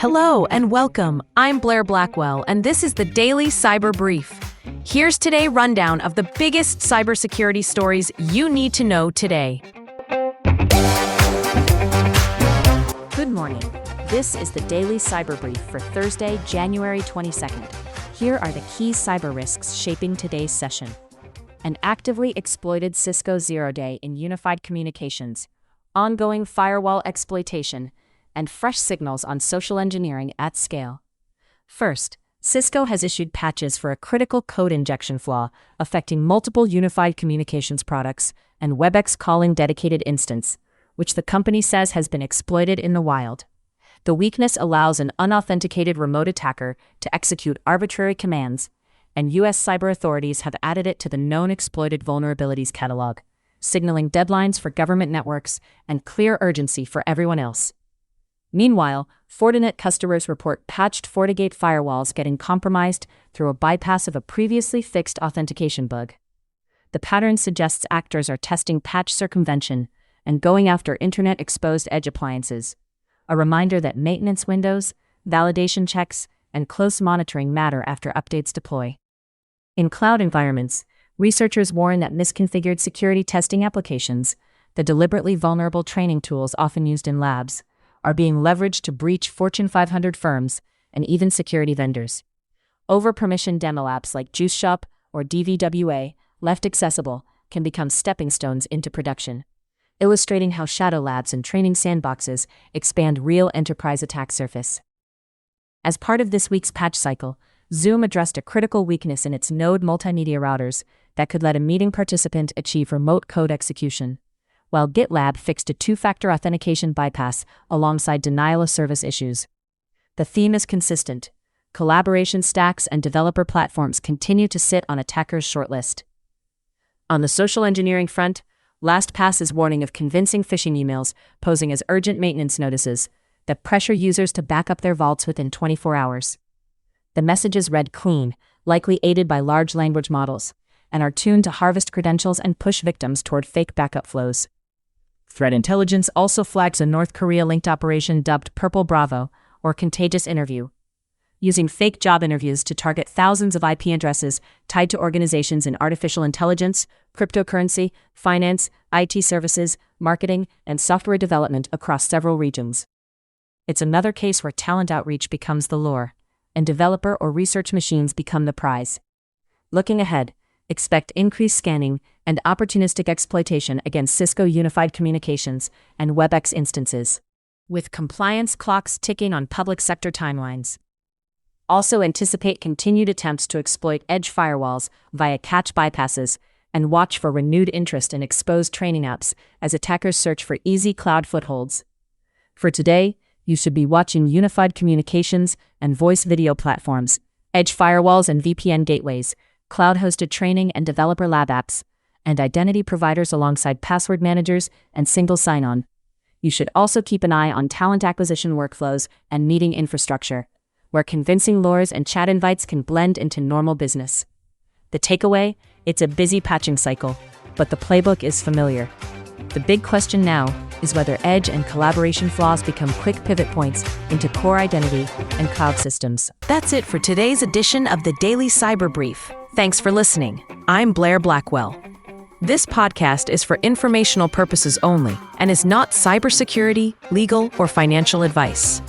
Hello and welcome. I'm Blair Blackwell, and this is the Daily Cyber Brief. Here's today's rundown of the biggest cybersecurity stories you need to know today. Good morning. This is the Daily Cyber Brief for Thursday, January 22nd. Here are the key cyber risks shaping today's session. An actively exploited Cisco zero-day in unified communications, ongoing firewall exploitation, and fresh signals on social engineering at scale. First, Cisco has issued patches for a critical code injection flaw affecting multiple unified communications products and WebEx calling dedicated instance, which the company says has been exploited in the wild. The weakness allows an unauthenticated remote attacker to execute arbitrary commands, and U.S. cyber authorities have added it to the known exploited vulnerabilities catalog, signaling deadlines for government networks and clear urgency for everyone else. Meanwhile, Fortinet customers report patched FortiGate firewalls getting compromised through a bypass of a previously fixed authentication bug. The pattern suggests actors are testing patch circumvention and going after internet-exposed edge appliances, a reminder that maintenance windows, validation checks, and close monitoring matter after updates deploy. In cloud environments, researchers warn that misconfigured security testing applications, the deliberately vulnerable training tools often used in labs, are being leveraged to breach Fortune 500 firms and even security vendors. Over-permissioned demo apps like JuiceShop or DVWA, left accessible, can become stepping stones into production, illustrating how shadow labs and training sandboxes expand real enterprise attack surface. As part of this week's patch cycle, Zoom addressed a critical weakness in its Node multimedia routers that could let a meeting participant achieve remote code execution, while GitLab fixed a two-factor authentication bypass alongside denial-of-service issues. The theme is consistent. Collaboration stacks and developer platforms continue to sit on attackers' shortlist. On the social engineering front, LastPass's warning of convincing phishing emails posing as urgent maintenance notices that pressure users to back up their vaults within 24 hours. The messages read clean, likely aided by large language models, and are tuned to harvest credentials and push victims toward fake backup flows. Threat intelligence also flags a North Korea-linked operation dubbed Purple Bravo, or Contagious Interview, using fake job interviews to target thousands of IP addresses tied to organizations in artificial intelligence, cryptocurrency, finance, IT services, marketing, and software development across several regions. It's another case where talent outreach becomes the lure, and developer or research machines become the prize. Looking ahead, expect increased scanning and opportunistic exploitation against Cisco unified communications and WebEx instances, with compliance clocks ticking on public sector timelines. Also anticipate continued attempts to exploit edge firewalls via cache bypasses, and watch for renewed interest in exposed training apps as attackers search for easy cloud footholds. For today, you should be watching unified communications and voice video platforms, edge firewalls and VPN gateways, cloud-hosted training and developer lab apps, and identity providers alongside password managers and single sign-on. You should also keep an eye on talent acquisition workflows and meeting infrastructure, where convincing lures and chat invites can blend into normal business. The takeaway? It's a busy patching cycle, but the playbook is familiar. The big question now is whether edge and collaboration flaws become quick pivot points into core identity and cloud systems. That's it for today's edition of the Daily Cyber Brief. Thanks for listening. I'm Blair Blackwell. This podcast is for informational purposes only and is not cybersecurity, legal, or financial advice.